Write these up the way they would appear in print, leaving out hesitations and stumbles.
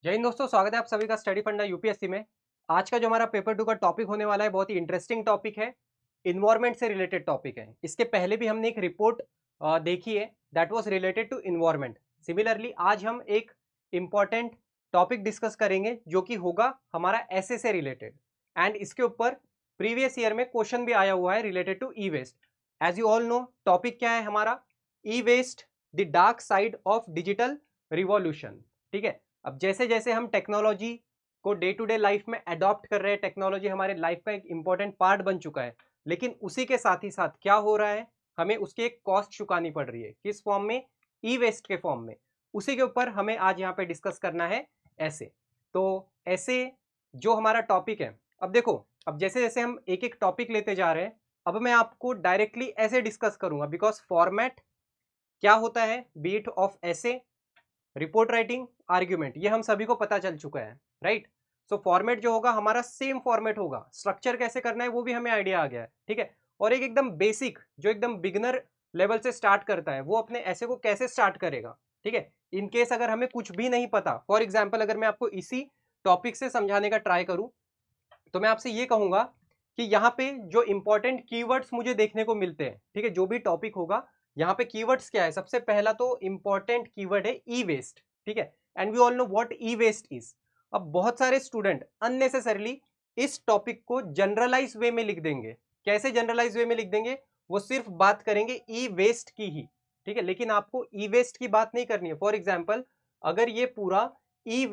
जय हिंद दोस्तों, स्वागत है आप सभी का स्टडी फंडा यूपीएससी में। आज का जो हमारा पेपर 2 का टॉपिक होने वाला है बहुत ही इंटरेस्टिंग टॉपिक है। इन्वायरमेंट से रिलेटेड टॉपिक है। इसके पहले भी हमने एक रिपोर्ट देखी है that was related to environment. Similarly आज हम एक इम्पॉर्टेंट टॉपिक डिस्कस करेंगे जो कि होगा हमारा एसए से रिलेटेड। एंड इसके ऊपर प्रीवियस ईयर में क्वेश्चन भी आया हुआ है related to e waste. As you all know topic क्या है हमारा, e waste the dark side of digital revolution. ठीक है, अब जैसे जैसे हम टेक्नोलॉजी को डे टू डे लाइफ में अडॉप्ट कर रहे हैं, टेक्नोलॉजी हमारे लाइफ का एक इंपॉर्टेंट पार्ट बन चुका है, लेकिन उसी के साथ ही साथ क्या हो रहा है, हमें उसकी एक कॉस्ट चुकानी पड़ रही है। किस फॉर्म में? ई वेस्ट के फॉर्म में। उसी के ऊपर हमें आज यहाँ पे डिस्कस करना है ऐसे। तो ऐसे जो हमारा टॉपिक है, अब देखो, अब जैसे जैसे हम एक एक टॉपिक लेते जा रहे हैं, अब मैं आपको डायरेक्टली ऐसे डिस्कस करूंगा बिकॉज फॉर्मेट क्या होता है, बीट ऑफ ऐसे, रिपोर्ट राइटिंग, आर्ग्यूमेंट, ये हम सभी को पता चल चुका है, राइट। सो फॉर्मेट जो होगा हमारा सेम फॉर्मेट होगा, स्ट्रक्चर कैसे करना है वो भी हमें आइडिया आ गया है, ठीक है। और एक एकदम बेसिक जो एकदम बिगिनर लेवल से स्टार्ट करता है वो अपने ऐसे को कैसे स्टार्ट करेगा, ठीक है। इन केस अगर हमें कुछ भी नहीं पता, फॉर एग्जाम्पल अगर मैं आपको इसी टॉपिक से समझाने का ट्राई करूं, तो मैं आपसे ये कहूंगा कि यहाँ पे जो इंपॉर्टेंट कीवर्ड्स मुझे देखने को मिलते हैं, ठीक है, जो भी टॉपिक होगा यहाँ पे कीवर्ड्स क्या है, सबसे पहला तो इंपॉर्टेंट कीवर्ड है ई वेस्ट, ठीक है। And we all know what e waste is. अब बहुत सारे स्टूडेंट अननेसेसरली इस टॉपिक को जनरलाइज वे में लिख देंगे। कैसे जनरलाइज वे में लिख देंगे? वो सिर्फ बात करेंगे ई वेस्ट की ही, ठीक है, लेकिन आपको ई वेस्ट की बात नहीं करनी है। फॉर एग्जाम्पल अगर ये पूरा ई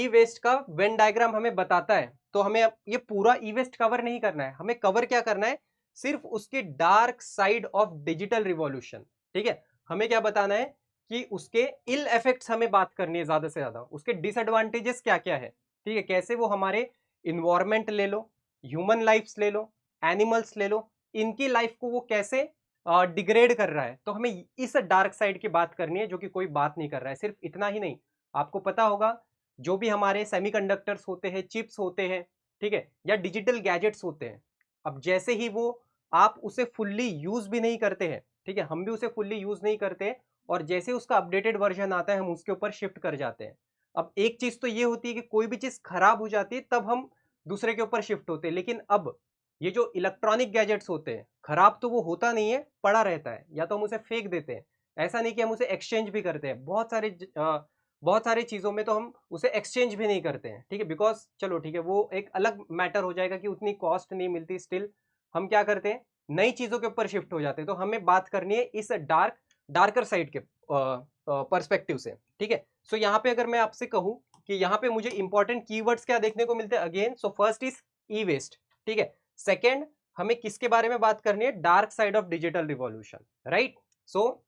वेस्ट का वेन डायग्राम हमें बताता है तो हमें ये पूरा ई वेस्ट कवर नहीं करना है, हमें कवर क्या करना है, सिर्फ उसकी dark side of digital revolution, ठीक है। हमें क्या बताना है कि उसके इल इफेक्ट्स हमें बात करनी है, ज्यादा से ज्यादा उसके डिसएडवांटेजेस क्या क्या है, ठीक है, कैसे वो हमारे इन्वायरमेंट ले लो, ह्यूमन लाइफ्स ले लो, एनिमल्स ले लो, इनकी लाइफ को वो कैसे डिग्रेड कर रहा है। तो हमें इस डार्क साइड की बात करनी है जो कि कोई बात नहीं कर रहा है। सिर्फ इतना ही नहीं, आपको पता होगा जो भी हमारे सेमीकंडक्टर्स होते हैं, चिप्स होते हैं, ठीक है, या डिजिटल गैजेट्स होते हैं, अब जैसे ही वो आप उसे फुल्ली यूज भी नहीं करते हैं, ठीक है, हम भी उसे फुल्ली यूज नहीं करते, और जैसे उसका अपडेटेड वर्जन आता है हम उसके ऊपर शिफ्ट कर जाते हैं। अब एक चीज तो ये होती है कि कोई भी चीज खराब हो जाती है तब हम दूसरे के ऊपर शिफ्ट होते हैं, लेकिन अब ये जो इलेक्ट्रॉनिक गैजेट्स होते हैं, खराब तो वो होता नहीं है, पड़ा रहता है, या तो हम उसे फेंक देते हैं, ऐसा नहीं कि हम उसे एक्सचेंज भी करते हैं। बहुत सारी चीज़ों में तो हम उसे एक्सचेंज भी नहीं करते हैं, ठीक है, बिकॉज चलो ठीक है वो एक अलग मैटर हो जाएगा कि उतनी कॉस्ट नहीं मिलती, स्टिल हम क्या करते हैं, नई चीज़ों के ऊपर शिफ्ट हो जाते हैं। तो हमें बात करनी है इस डार्कर साइड के पर्सपेक्टिव से, ठीक है। सो यहाँ पे अगर मैं आपसे कहूँ कि यहाँ पे मुझे इंपॉर्टेंट कीवर्ड्स क्या देखने को मिलते हैं, again so first is e waste, ठीक है। सेकेंड, हमें किसके बारे में बात करनी है, dark side of digital revolution, right. So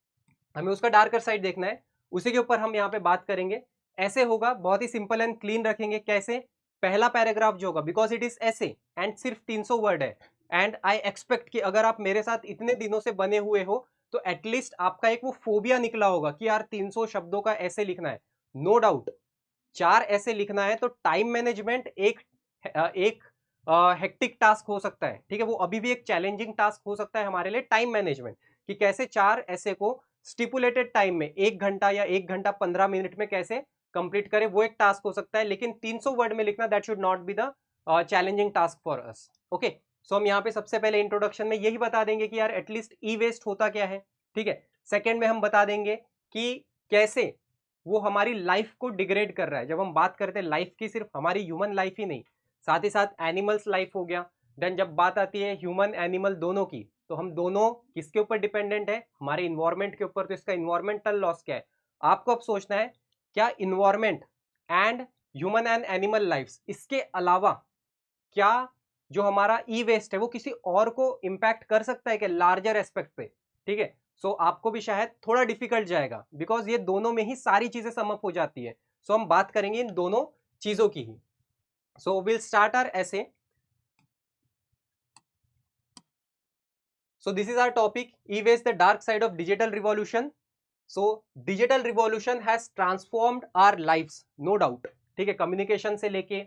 हमें उसका डार्कर साइड देखना है, उसी के ऊपर हम यहाँ पे बात करेंगे। ऐसे होगा, बहुत ही सिंपल एंड क्लीन रखेंगे। कैसे? पहला पैराग्राफ जो होगा, बिकॉज इट इज ऐसे एंड सिर्फ 300 वर्ड है, एंड आई एक्सपेक्ट कि अगर आप मेरे साथ इतने दिनों से बने हुए हो तो एटलीस्ट आपका एक वो फोबिया निकला होगा कि यार 300 शब्दों का ऐसे लिखना है। नो डाउट 4 ऐसे लिखना है तो टाइम मैनेजमेंट एक हेक्टिक टास्क हो सकता है, ठीक है, वो अभी भी एक चैलेंजिंग टास्क हो सकता है हमारे लिए, टाइम मैनेजमेंट, कि कैसे 4 ऐसे को स्टिपुलेटेड टाइम में 1 घंटा या 1 घंटा 15 मिनट में कैसे कंप्लीट करें, वो एक टास्क हो सकता है। लेकिन 300 वर्ड में लिखना that should not be the challenging task for us. Okay, so हम यहाँ पे सबसे पहले इंट्रोडक्शन में यही बता देंगे कि यार एटलीस्ट ई वेस्ट होता क्या है, ठीक है। सेकेंड में हम बता देंगे कि कैसे वो हमारी लाइफ को डिग्रेड कर रहा है। जब हम बात करते हैं लाइफ की, सिर्फ हमारी ह्यूमन लाइफ ही नहीं, साथ ही साथ एनिमल्स लाइफ हो गया। देन जब बात आती है ह्यूमन एनिमल दोनों की, तो हम दोनों किसके ऊपर डिपेंडेंट है, हमारे इन्वायरमेंट के ऊपर। तो इसका इन्वायरमेंटल लॉस क्या है, आपको अब सोचना है, क्या environment and human and animal life, इसके अलावा क्या जो हमारा ई वेस्ट है वो किसी और को इंपैक्ट कर सकता है क्या, लार्जर एस्पेक्ट पे, ठीक है। सो आपको भी शायद थोड़ा डिफिकल्ट जाएगा बिकॉज ये दोनों में ही सारी चीजें समअप हो जाती है। सो हम बात करेंगे इन दोनों चीजों की ही। सो विल स्टार्ट आवर ऐसे। So this is our topic, e-waste, the dark side of digital revolution. So digital revolution has transformed our lives, no doubt, ठीक है, कम्युनिकेशन से लेके,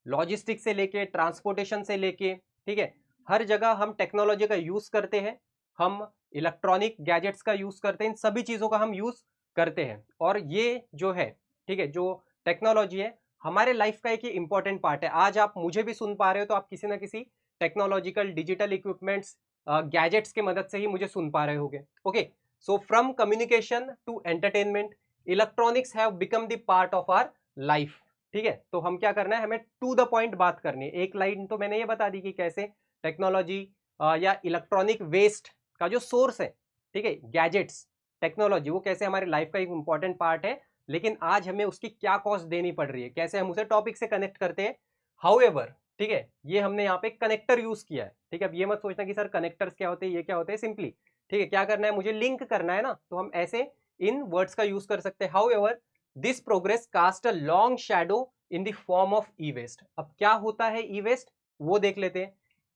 लॉजिस्टिक से लेके, ट्रांसपोर्टेशन से लेके, ठीक है, हर जगह हम टेक्नोलॉजी का यूज करते हैं, हम इलेक्ट्रॉनिक गैजेट्स का यूज करते हैं, इन सभी चीजों का हम यूज करते हैं। और ये जो है ठीक है, जो टेक्नोलॉजी है हमारे लाइफ का एक इंपॉर्टेंट पार्ट है। आज आप मुझे भी सुन पा रहे हो तो आप किसी ना किसी टेक्नोलॉजिकल डिजिटल इक्विपमेंट्स गैजेट्स के मदद से ही मुझे सुन पा रहे होगे। Okay, so from communication to entertainment electronics have become the part of our life. ठीक है, तो हम क्या करना है, हमें टू द पॉइंट बात करनी है। एक लाइन तो मैंने ये बता दी कि कैसे टेक्नोलॉजी या इलेक्ट्रॉनिक वेस्ट का जो सोर्स है, ठीक है, गैजेट्स टेक्नोलॉजी, वो कैसे हमारी लाइफ का एक इंपॉर्टेंट पार्ट है, लेकिन आज हमें उसकी क्या कॉस्ट देनी पड़ रही है, कैसे हम उसे टॉपिक से कनेक्ट करते हैं। हाउएवर, ठीक है, ये हमने यहाँ पे कनेक्टर यूज किया है। ठीक है, अब ये मत सोचना कि सर कनेक्टर्स क्या होते हैं, ये क्या होते हैं, सिंपली ठीक है क्या करना है, मुझे लिंक करना है ना, तो हम ऐसे इन वर्ड्स का यूज कर सकते हैं। However this progress cast a long shadow in the form of e waste. अब क्या होता है ई वेस्ट, वो देख लेते हैं।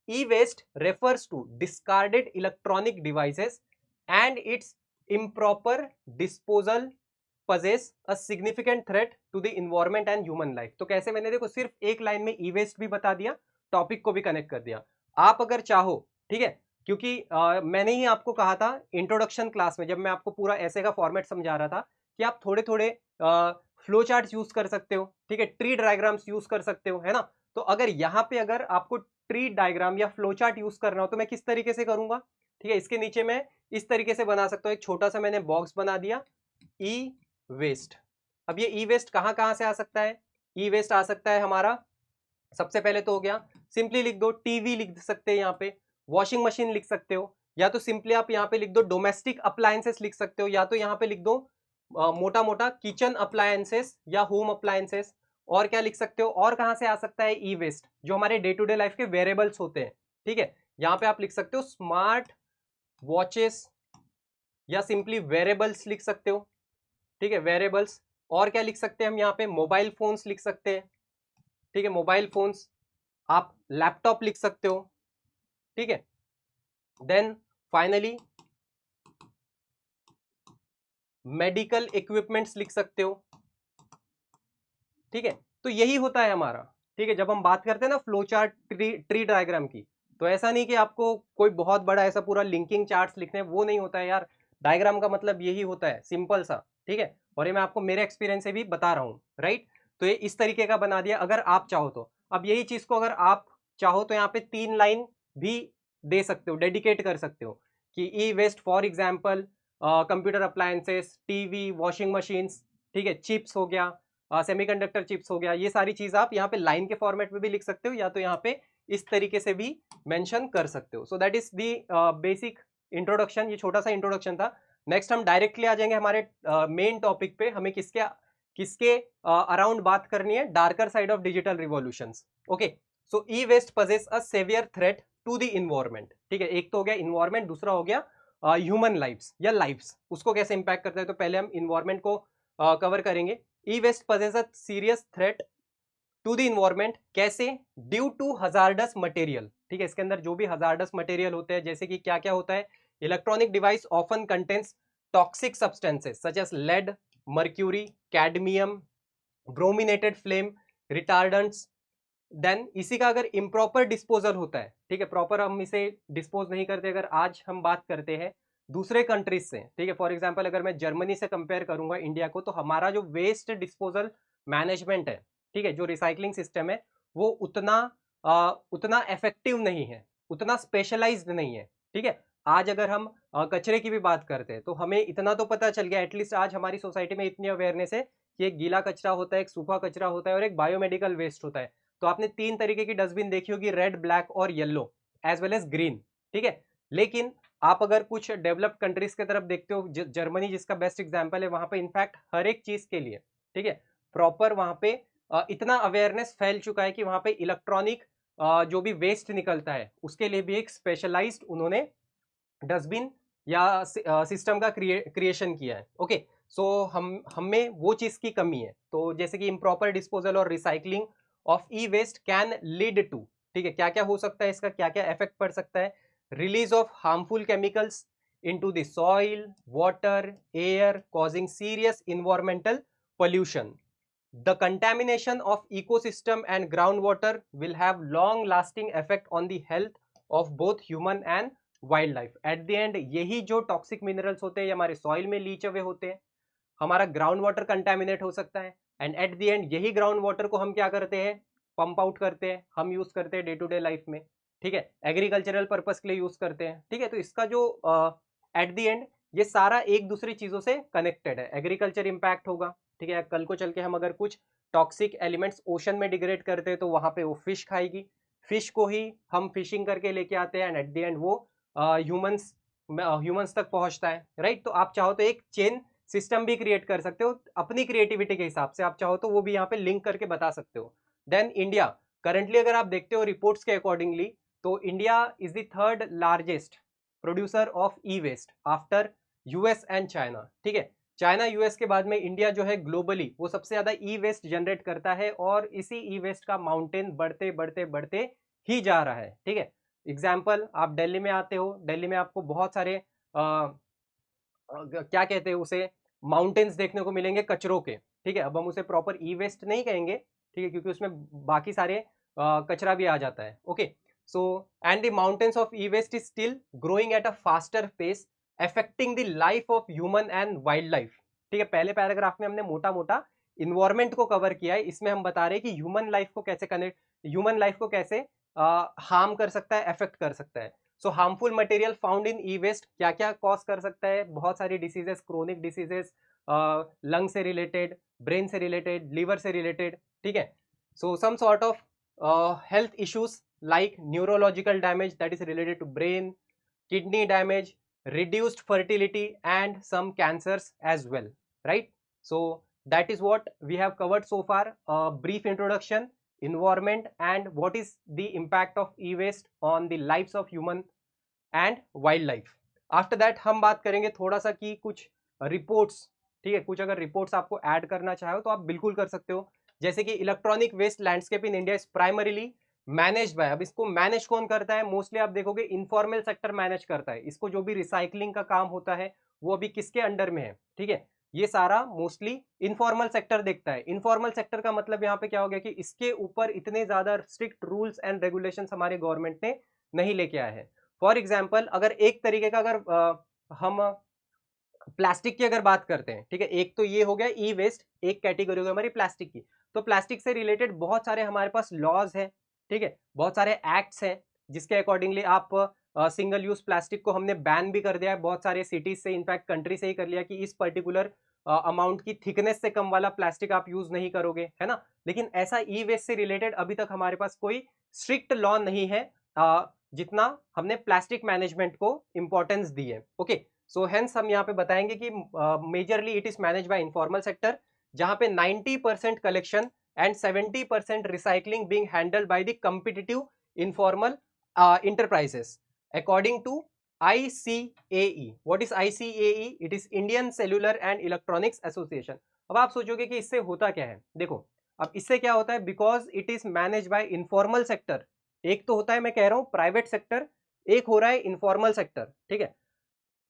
E waste refers to discarded electronic devices and its improper disposal poses a significant threat to the environment and human life। तो कैसे, मैंने देखो सिर्फ एक लाइन में ई वेस्ट भी बता दिया, टॉपिक को भी कनेक्ट कर दिया। आप अगर चाहो, ठीक है, क्योंकि मैंने ही आपको कहा था इंट्रोडक्शन क्लास में, जब मैं आपको पूरा ऐसे का फॉर्मेट समझा रहा था, कि आप थोड़े थोड़े फ्लो चार्ट यूज कर सकते हो, ठीक है, ट्री डायग्राम्स यूज कर सकते हो, है ना। तो अगर यहाँ पे अगर आपको ट्री डायग्राम या फ्लो चार्ट यूज करना हो तो मैं किस तरीके से करूंगा, ठीक है, इसके नीचे मैं इस तरीके से बना सकता हूं, एक छोटा सा मैंने बॉक्स बना दिया, ई वेस्ट। अब ये ई वेस्ट कहां कहां से आ सकता है, ई वेस्ट आ सकता है हमारा, सबसे पहले तो हो गया, सिंपली लिख दो टीवी लिख सकते हैं यहाँ पे, वॉशिंग मशीन लिख सकते हो, या तो सिंपली आप यहाँ पे लिख दो डोमेस्टिक अप्लायंसेस लिख सकते हो, या तो यहाँ पे लिख दो मोटा मोटा किचन अप्लायंसेस या होम अप्लायंसेस। और क्या लिख सकते हो, और कहां से आ सकता है ई वेस्ट, जो हमारे डे टू डे लाइफ के वेरिएबल्स होते हैं। ठीक है, यहाँ पे आप लिख सकते हो स्मार्ट वॉचेस, या सिंपली वेरिएबल्स लिख सकते हो, ठीक है, वेरिएबल्स। और क्या लिख सकते हैं हम यहाँ पे, मोबाइल फोन्स लिख सकते हैं, ठीक है, मोबाइल फोन्स। आप लैपटॉप लिख सकते हो, ठीक है। देन फाइनली मेडिकल इक्विपमेंट्स लिख सकते हो, ठीक है। तो यही होता है हमारा, ठीक है, जब हम बात करते हैं ना फ्लो चार्ट ट्री डायग्राम की, तो ऐसा नहीं कि आपको कोई बहुत बड़ा ऐसा पूरा लिंकिंग चार्ट्स लिखने हैं, वो नहीं होता है यार। डायग्राम का मतलब यही होता है, सिंपल सा, ठीक है। और ये मैं आपको मेरे एक्सपीरियंस से भी बता रहा हूँ, राइट। तो ये इस तरीके का बना दिया, अगर आप चाहो तो। अब यही चीज को अगर आप चाहो तो यहाँ पे 3 लाइन भी दे सकते हो, डेडिकेट कर सकते हो, कि e waste for example computer appliances, TV, washing machines, ठीक है, चिप्स हो गया, सेमीकंडक्टर चिप्स हो गया, ये सारी चीज आप यहाँ पे लाइन के फॉर्मेट में भी लिख सकते हो, या तो यहाँ पे इस तरीके से भी मेंशन कर सकते हो। सो that is the basic introduction, ये छोटा सा इंट्रोडक्शन था। नेक्स्ट हम डायरेक्टली आ जाएंगे हमारे मेन टॉपिक पे, हमें किसके किसके अराउंड बात करनी है, darker side of digital revolutions. Okay, so e waste poses a severe threat to the environment. ठीक है, एक तो हो गया इन्वायरमेंट, दूसरा हो गया ह्यूमन लाइफ्स या लाइफ्स, उसको कैसे इंपैक्ट करता है। तो पहले हम इन्वायरमेंट को कवर करेंगे। E waste poses a serious threat to the environment, कैसे, ड्यू टू हजार्डस मटेरियल। ठीक है, इसके अंदर जो भी हजार्डस मटेरियल होते हैं, जैसे कि क्या क्या होता है, electronic device often contains toxic substances such as lead, mercury, cadmium, brominated flame, retardants. Then इसी का अगर इम्प्रॉपर डिस्पोजल होता है, ठीक है, प्रॉपर हम इसे डिस्पोज नहीं करते, अगर आज हम बात करते हैं दूसरे कंट्रीज से, ठीक है, फॉर एग्जांपल अगर मैं जर्मनी से कंपेयर करूंगा इंडिया को, तो हमारा जो वेस्ट डिस्पोजल मैनेजमेंट है, ठीक है, जो रिसाइकलिंग सिस्टम है, वो उतना इफेक्टिव नहीं है, उतना स्पेशलाइज्ड नहीं है। ठीक है, आज अगर हम कचरे की भी बात करते हैं, तो हमें इतना तो पता चल गया, एटलीस्ट आज हमारी सोसाइटी में इतनी अवेयरनेस है कि एक गीला कचरा होता है, एक सूखा कचरा होता है, और एक बायोमेडिकल वेस्ट होता है। तो आपने 3 तरीके की डस्टबिन देखी होगी, रेड, ब्लैक और yellow, as well as green. ठीक है, लेकिन आप अगर कुछ डेवलप्ड कंट्रीज की तरफ देखते हो, जर्मनी जिसका बेस्ट एग्जांपल है, वहां पे इनफैक्ट हर एक चीज के लिए, ठीक है, प्रॉपर वहां पे इतना अवेयरनेस फैल चुका है कि वहां पे इलेक्ट्रॉनिक जो भी वेस्ट निकलता है, उसके लिए भी एक स्पेशलाइज्ड उन्होंने डस्टबिन या सिस्टम का क्रिएशन किया है। ओके, सो हमें वो चीज की कमी है। तो जैसे कि इम्प्रॉपर डिस्पोजल और recycling of e waste can lead to, ठीक है, क्या क्या हो सकता है, इसका क्या क्या इफेक्ट पड़ सकता है, release of harmful chemicals into the soil, water, air, causing serious environmental pollution. The contamination of ecosystem and groundwater will have long lasting effect on the health of both human and wild life. Eight the end यही जो toxic minerals होते हैं, ये हमारे soil में Leach away होते हैं, हमारा ग्राउंड वाटर कंटेमिनेट हो सकता है, एंड एट द एंड यही ग्राउंड वाटर को हम क्या करते हैं, पंप आउट करते हैं, हम यूज करते हैं डे टू डे लाइफ में, ठीक है, एग्रीकल्चरल पर्पस के लिए यूज करते हैं, ठीक है। तो इसका जो एट द एंड ये सारा एक दूसरी चीजों से कनेक्टेड है। एग्रीकल्चर इंपैक्ट होगा, ठीक है, कल को चल के हम अगर कुछ टॉक्सिक एलिमेंट्स ओशन में डिग्रेड करते हैं तो वहां पे वो फिश खाएगी, फिश को ही हम फिशिंग करके लेके आते हैं, एंड एट द एंड वो ह्यूमंस तक पहुंचता है, राइट। तो आप चाहो तो एक चेन सिस्टम भी क्रिएट कर सकते हो अपनी क्रिएटिविटी के हिसाब से, आप चाहो तो वो भी यहाँ पे लिंक करके बता सकते हो। देन इंडिया करंटली अगर आप देखते हो रिपोर्ट्स के अकॉर्डिंगली, तो India is the third largest producer of e waste after US and China, ठीक है। चाइना यूएस के बाद में इंडिया जो है ग्लोबली वो सबसे ज्यादा ई वेस्ट जनरेट करता है, और इसी ई वेस्ट का माउंटेन बढ़ते बढ़ते बढ़ते ही जा रहा है, ठीक है। एग्जाम्पल, आप दिल्ली में आते हो, दिल्ली में आपको बहुत सारे क्या कहते हैं उसे, माउंटेन्स देखने को मिलेंगे कचरों के, ठीक है। अब हम उसे प्रॉपर ई वेस्ट नहीं कहेंगे, ठीक है, क्योंकि उसमें बाकी सारे कचरा भी आ जाता है, okay. So and the mountains of e waste is still growing at a faster pace affecting the life of human and wildlife, ठीक है। पहले पैराग्राफ में हमने मोटा मोटा इन्वायरमेंट को कवर किया है, इसमें हम बता रहे हैं कि ह्यूमन लाइफ को कैसे कनेक्ट, ह्यूमन लाइफ को कैसे हार्म कर सकता है, अफेक्ट कर सकता है। So harmful material found in e waste क्या क्या कॉज कर सकता है, बहुत सारी डिसीजेस, क्रोनिक डिसीजेस, लंग से रिलेटेड, ब्रेन से रिलेटेड, लिवर से रिलेटेड, ठीक है। So some sort of health issues like neurological damage that is related to brain, kidney damage, reduced fertility and some cancers as well, right? So that is what we have covered so far, a brief introduction, environment, and what is the impact of e-waste on the lives of human and wildlife. After that हम बात करेंगे थोड़ा सा कि कुछ reports, ठीक है, कुछ अगर रिपोर्ट्स आपको ऐड करना चाहो तो आप बिल्कुल कर सकते हो, जैसे कि electronic waste landscape in India is primarily managed by, अब इसको मैनेज कौन करता है, मोस्टली आप देखोगे इनफॉर्मल सेक्टर मैनेज करता है इसको, जो भी रिसाइकलिंग का काम होता है वो अभी किसके अंडर में है, ठीक है, ये सारा मोस्टली इनफॉर्मल सेक्टर देखता है। इनफॉर्मल सेक्टर का मतलब यहाँ पे क्या हो गया कि इसके ऊपर इतने ज्यादा स्ट्रिक्ट रूल्स एंड रेगुलेशंस हमारे गवर्नमेंट ने नहीं लेके आए हैं। फॉर एग्जाम्पल, अगर एक तरीके का अगर हम प्लास्टिक की अगर बात करते हैं, ठीक है, एक तो ये हो गया ई वेस्ट, एक कैटेगरी हो गई हमारी प्लास्टिक की, तो प्लास्टिक से रिलेटेड बहुत सारे हमारे पास लॉज है, ठीक है, बहुत सारे एक्ट्स हैं जिसके अकॉर्डिंगली आप सिंगल यूज प्लास्टिक को हमने बैन भी कर दिया है बहुत सारे सिटीज से, इनफैक्ट कंट्री से ही कर लिया कि इस पर्टिकुलर अमाउंट की थिकनेस से कम वाला प्लास्टिक आप यूज नहीं करोगे, है ना। लेकिन ऐसा ई वेस्ट से रिलेटेड अभी तक हमारे पास कोई स्ट्रिक्ट लॉ नहीं है जितना हमने प्लास्टिक मैनेजमेंट को इंपॉर्टेंस दी है, ओके। सो हेंस हम यहाँ पे बताएंगे कि majorly it is manage by informal sector, जहां पे 90% collection and 70% recycling being handled by the competitive informal enterprises according to ICAE. What is ICAE? It is Indian Cellular and Electronics Association. अब आप सोचोगे कि इससे होता क्या है, देखो अब इससे क्या होता है, because it is manage by informal sector, एक तो होता है मैं कह रहा हूं प्राइवेट सेक्टर, एक हो रहा है इनफॉर्मल सेक्टर, ठीक है।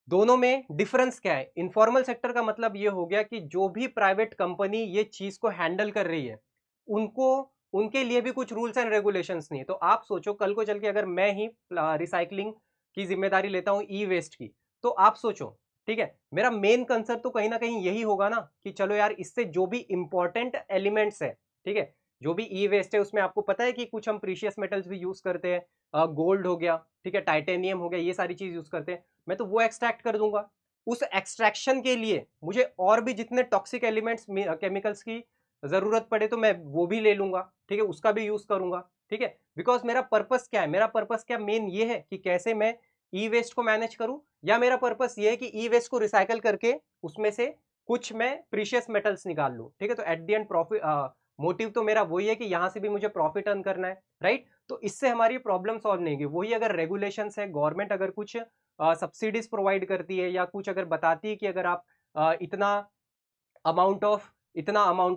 दोनों में डिफरेंस क्या है, इनफॉर्मल सेक्टर का मतलब ये हो गया कि जो भी प्राइवेट कंपनी ये चीज को हैंडल कर रही है उनको, उनके लिए भी कुछ रूल्स एंड रेगुलेशंस नहीं है। तो आप सोचो कल को चल के अगर मैं ही रिसाइकलिंग की जिम्मेदारी लेता हूं ई वेस्ट की, तो आप सोचो, ठीक है, मेरा मेन कंसर्न तो कहीं ना कहीं यही होगा ना कि चलो यार इससे जो भी इंपॉर्टेंट एलिमेंट्स है, ठीक है, जो भी ई वेस्ट है उसमें आपको पता है कि कुछ हम प्रीशियस मेटल्स भी यूज करते हैं, गोल्ड हो गया, ठीक है, टाइटेनियम हो गया, ये सारी चीज यूज करते हैं, मैं तो वो एक्सट्रैक्ट कर दूंगा। उस एक्सट्रैक्शन के लिए मुझे और भी जितने टॉक्सिक एलिमेंट्स केमिकल्स की जरूरत पड़े तो मैं वो भी ले लूंगा, ठीक है, उसका भी यूज करूंगा, ठीक है। बिकॉज मेरा पर्पस क्या है, मेरा पर्पस क्या मेन ये है कि कैसे मैं ई वेस्ट को मैनेज करूं, या मेरा पर्पस ये है कि ई वेस्ट को रिसाइकल करके उसमें से कुछ मैं प्रीशियस मेटल्स निकाल लूं, ठीक है। तो eight the and profit motive तो मेरा वही है कि यहां से भी मुझे प्रॉफिट अर्न करना है, राइट। तो इससे हमारी प्रॉब्लम सॉल्व नहीं होगी। वही अगर रेगुलेशंस है, गवर्नमेंट अगर कुछ सब्सिडीज प्रोवाइड करती है या कुछ अगर बताती है कि अगर आप इतना अमाउंट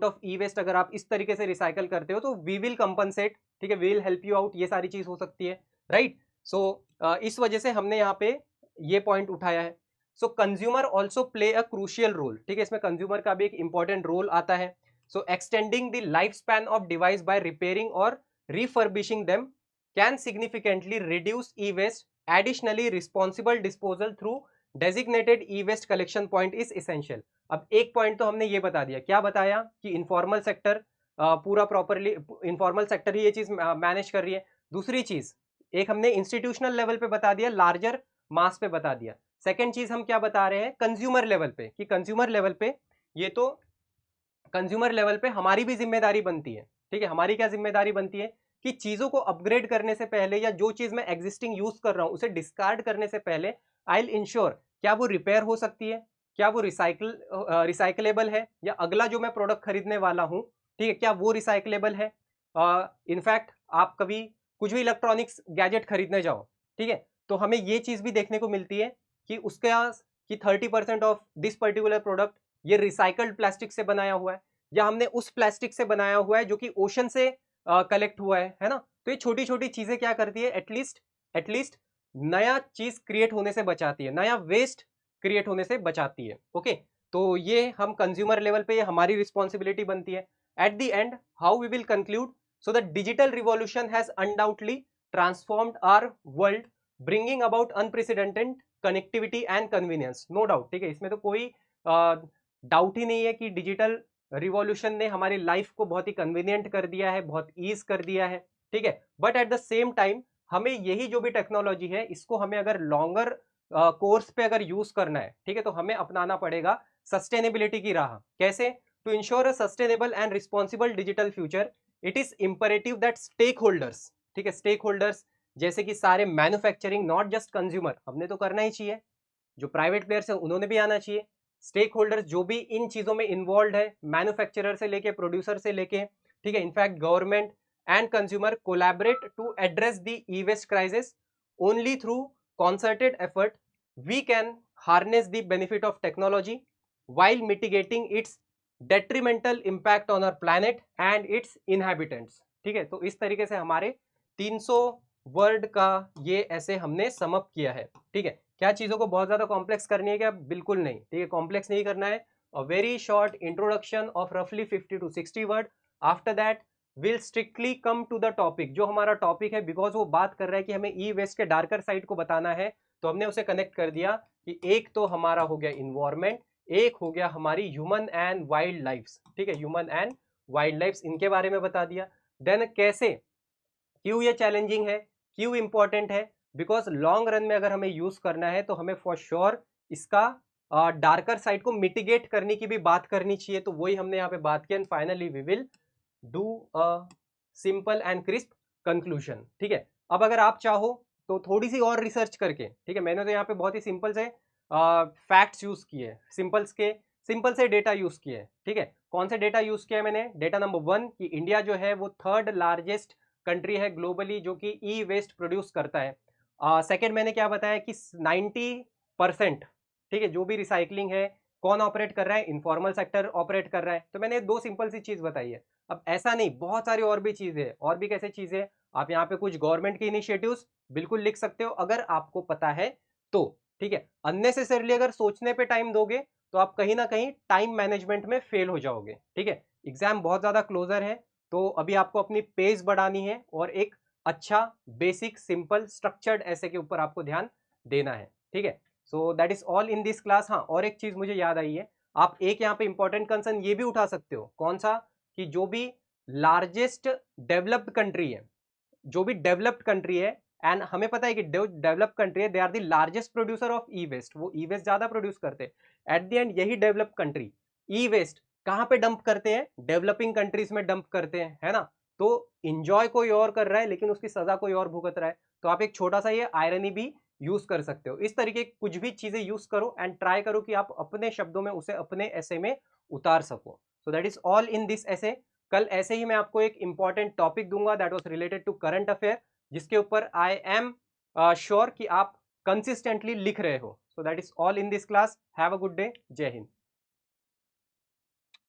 ऑफ ई वेस्ट अगर आप इस तरीके से रिसाइकल करते हो तो वी विल कंपनसेट, ठीक है, we will help you out, ये सारी चीज हो सकती है, राइट। सो इस वजह से हमने यहाँ पे ये पॉइंट उठाया है। So consumer also play a crucial role, ठीक है, इसमें कंज्यूमर का भी एक इंपॉर्टेंट रोल आता है। So extending the life span of device by repairing और refurbishing them can significantly reduce e waste, additionally responsible disposal through designated e waste collection point is essential. अब एक पॉइंट तो हमने ये बता दिया, क्या बताया कि इनफॉर्मल सेक्टर पूरा प्रॉपरली इनफॉर्मल सेक्टर ही ये चीज मैनेज कर रही है। दूसरी चीज एक हमने इंस्टीट्यूशनल लेवल पे बता दिया, लार्जर मास पे बता दिया। सेकेंड चीज हम क्या बता रहे हैं कंज्यूमर लेवल पे, कि कंज्यूमर लेवल पे ये तो कंज्यूमर लेवल पे हमारी भी जिम्मेदारी बनती है, ठीक है। हमारी क्या जिम्मेदारी बनती है कि चीजों को अपग्रेड करने से पहले या जो चीज मैं एग्जिस्टिंग यूज कर रहा हूं उसे डिस्कार्ड करने से पहले आई विल इंश्योर क्या वो रिपेयर हो सकती है, क्या वो रिसाइकलेबल है, या अगला जो मैं प्रोडक्ट खरीदने वाला हूं, ठीक है, क्या वो रिसाइकलेबल है। इनफैक्ट आप कभी कुछ भी इलेक्ट्रॉनिक्स गैजेट खरीदने जाओ, ठीक है, तो हमें ये चीज भी देखने को मिलती है कि उसका कि 30% ऑफ दिस पर्टिकुलर प्रोडक्ट ये रिसाइकल्ड प्लास्टिक से बनाया हुआ है, या हमने उस प्लास्टिक से बनाया हुआ है जो कि ओशन से कलेक्ट हुआ है ना। तो ये छोटी छोटी चीजें क्या करती है, एटलीस्ट नया चीज क्रिएट होने से बचाती है, नया वेस्ट क्रिएट होने से बचाती है। ओके, तो ये हम कंज्यूमर लेवल पे ये हमारी रिस्पॉन्सिबिलिटी बनती है। At the end how we will conclude, so the digital revolution has undoubtedly transformed our world, bringing about unprecedented connectivity and convenience, no doubt, ठीक है, इसमें तो कोई डाउट ही नहीं है कि डिजिटल रिवॉल्यूशन ने हमारी लाइफ को बहुत ही कन्वीनियंट कर दिया है, बहुत ईज कर दिया है, ठीक है। But at the same time हमें यही जो भी टेक्नोलॉजी है इसको हमें अगर लॉन्गर कोर्स पे अगर यूज करना है, ठीक है, तो हमें अपनाना पड़ेगा सस्टेनेबिलिटी की राह। कैसे? To ensure a sustainable and responsible digital future it is imperative that stakeholders, ठीक है, स्टेक होल्डर्स जैसे कि सारे मैन्युफैक्चरिंग, नॉट जस्ट कंज्यूमर, हमने तो करना ही चाहिए, जो प्राइवेट प्लेयर्स है उन्होंने भी आना चाहिए, स्टेक होल्डर्स जो भी इन चीजों में इन्वॉल्व है, मैन्युफैक्चरर से लेके प्रोड्यूसर से लेके, ठीक है, in fact government and consumer collaborate to address the e waste crisis. Only through concerted effort we can harness the benefit of technology while mitigating its detrimental impact on our planet and its inhabitants। ठीक है, तो इस तरीके से हमारे 300 word का ये ऐसे हमने सम अप किया है। ठीक है, क्या चीजों को बहुत ज्यादा कॉम्प्लेक्स करनी है क्या? बिल्कुल नहीं, ठीक है, कॉम्प्लेक्स नहीं करना है। A very short introduction of रफली 50 to 60 word. After that will strictly come to the topic, जो हमारा टॉपिक है, बिकॉज वो बात कर रहा है कि हमें ई वेस्ट के डार्कर साइड को बताना है, तो हमने उसे कनेक्ट कर दिया कि एक तो हमारा हो गया इन्वायरमेंट, एक हो गया हमारी ह्यूमन एंड वाइल्ड लाइफ्स, ठीक है, ह्यूमन एंड वाइल्ड लाइफ्स, इनके बारे में बता दिया। देन कैसे, क्यों ये चैलेंजिंग है, क्यों इंपॉर्टेंट है, बिकॉज लॉन्ग रन में अगर हमें यूज करना है तो हमें फॉर श्योर इसका डार्कर साइड को मिटिगेट करने की भी बात करनी चाहिए, तो वही हमने यहाँ पे बात की। And finally we will do a simple and crisp conclusion. ठीक है, अब अगर आप चाहो तो थोड़ी सी और रिसर्च करके, ठीक है, मैंने तो यहाँ पे बहुत ही सिंपल से फैक्ट्स यूज किए, सिंपल से डेटा यूज किए। ठीक है, कौन से डेटा यूज किया है मैंने? डेटा नंबर 1 कि इंडिया जो है वो 3rd लार्जेस्ट कंट्री है ग्लोबली जो कि ई वेस्ट प्रोड्यूस करता है। सेकेंड मैंने क्या बताया कि 90%, ठीक है, जो भी रिसाइकलिंग है कौन ऑपरेट कर रहा है? इनफॉर्मल सेक्टर ऑपरेट कर रहा है। तो मैंने दो सिंपल सी चीज बताई है। अब ऐसा नहीं, बहुत सारी और भी चीजें हैं, और भी कैसे चीजें, आप यहाँ पे कुछ गवर्नमेंट की इनिशिएटिव्स बिल्कुल लिख सकते हो अगर आपको पता है तो। ठीक है, अननेसेसरली अगर सोचने पे टाइम दोगे तो आप कहीं ना कहीं टाइम मैनेजमेंट में फेल हो जाओगे। ठीक है, एग्जाम बहुत ज्यादा क्लोजर है, तो अभी आपको अपनी पेस बढ़ानी है और एक अच्छा बेसिक सिंपल स्ट्रक्चर्ड ऐसे के ऊपर आपको ध्यान देना है। ठीक है, सो that is all in this class. हाँ, और एक चीज मुझे याद आई है, आप एक यहाँ पे इंपॉर्टेंट कंसर्न ये भी उठा सकते हो। कौन सा? कि जो भी लार्जेस्ट डेवलप्ड कंट्री है, जो भी डेवलप्ड कंट्री है, एंड हमें पता है कि डेवलप्ड कंट्री है, they are the largest producer of e waste, वो ई वेस्ट ज्यादा प्रोड्यूस करते हैं। एट द एंड यही डेवलप्ड कंट्री ई वेस्ट कहाँ पे डंप करते हैं? डेवलपिंग कंट्रीज में डंप करते हैं, है ना। तो इंजॉय कोई और कर रहा है लेकिन उसकी सजा कोई और भुगत रहा है। तो आप एक छोटा सा ये आयरनी भी यूज कर सकते हो। इस तरीके कुछ भी चीजें यूज करो एंड ट्राई करो कि आप अपने शब्दों में उसे अपने ऐसे में उतार सको। So that is all in this essay. कल ऐसे ही मैं आपको एक इंपॉर्टेंट टॉपिक दूंगा that was related to current affair, जिसके ऊपर आई एम श्योर कि आप कंसिस्टेंटली लिख रहे हो। सो that is all in this class. Have a good day. जय हिंद।